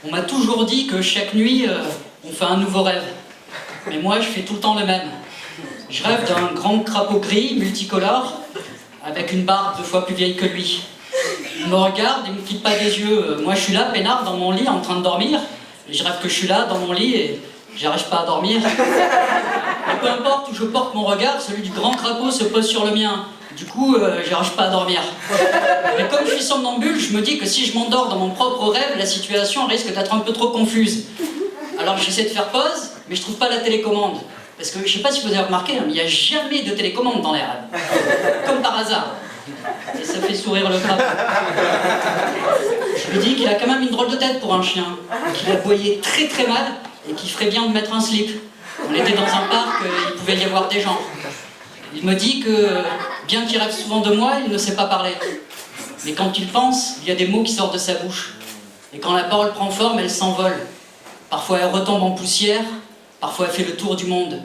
On m'a toujours dit que chaque nuit, on fait un nouveau rêve. Mais moi, je fais tout le temps le même. Je rêve d'un grand crapaud gris, multicolore, avec une barbe 2 fois plus vieille que lui. Il me regarde, il me quitte pas des yeux. Moi, je suis là, peinard, dans mon lit, en train de dormir. Et je rêve que je suis là, dans mon lit, et j'arrive pas à dormir. Et peu importe où je porte mon regard, celui du grand crapaud se pose sur le mien. Du coup, j'arrive pas à dormir. Mais comme je suis somnambule, je me dis que si je m'endors dans mon propre rêve, la situation risque d'être un peu trop confuse. Alors j'essaie de faire pause, mais je trouve pas la télécommande. Parce que je sais pas si vous avez remarqué, mais il n'y a jamais de télécommande dans les rêves. Comme par hasard. Et ça fait sourire le crapaud. Je lui dis qu'il a quand même une drôle de tête pour un chien, qu'il aboyait très très mal et qu'il ferait bien de mettre un slip. On était dans un parc, il pouvait y avoir des gens. Il me dit que, bien qu'il rêve souvent de moi, il ne sait pas parler. Mais quand il pense, il y a des mots qui sortent de sa bouche. Et quand la parole prend forme, elle s'envole. Parfois elle retombe en poussière, parfois elle fait le tour du monde.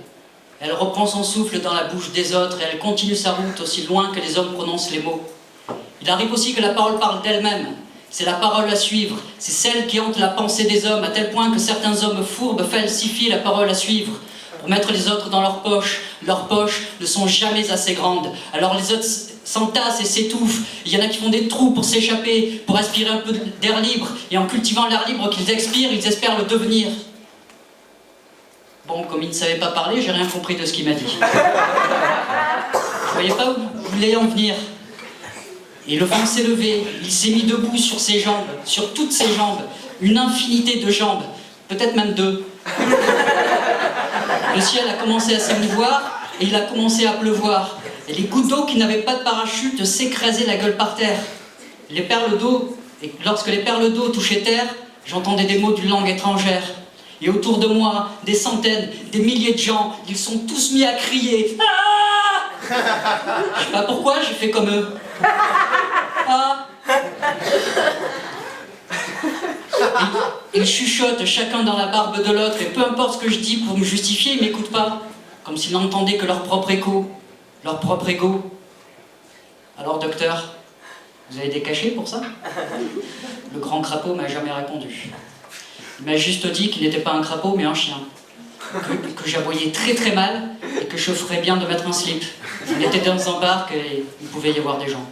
Elle reprend son souffle dans la bouche des autres et elle continue sa route aussi loin que les hommes prononcent les mots. Il arrive aussi que la parole parle d'elle-même. C'est la parole à suivre, c'est celle qui hante la pensée des hommes, à tel point que certains hommes fourbes falsifient la parole à suivre pour mettre les autres dans leurs poches. Leurs poches ne sont jamais assez grandes. Alors les autres s'entassent et s'étouffent. Il y en a qui font des trous pour s'échapper, pour aspirer un peu d'air libre. Et en cultivant l'air libre qu'ils expirent, ils espèrent le devenir. Bon, comme il ne savait pas parler, j'ai rien compris de ce qu'il m'a dit. Je voyais pas où vous voulez en venir. Et le vent s'est levé, il s'est mis debout sur ses jambes, sur toutes ses jambes, une infinité de jambes, peut-être même 2. Le ciel a commencé à s'émouvoir et il a commencé à pleuvoir. Et les gouttes d'eau qui n'avaient pas de parachute s'écrasaient la gueule par terre. Les perles d'eau, et lorsque les perles d'eau touchaient terre, j'entendais des mots d'une langue étrangère. Et autour de moi, des centaines, des milliers de gens, ils sont tous mis à crier. Ah! Je sais pas pourquoi, j'ai fait comme eux. Ah! Ils chuchotent chacun dans la barbe de l'autre et peu importe ce que je dis pour me justifier, ils m'écoutent pas. Comme s'ils n'entendaient que leur propre écho, leur propre ego. Alors docteur, vous avez des cachets pour ça? Le grand crapaud m'a jamais répondu. Il m'a juste dit qu'il n'était pas un crapaud mais un chien. Que j'aboyais très très mal et que je ferais bien de mettre un slip. On était dans un parc et il pouvait y avoir des gens.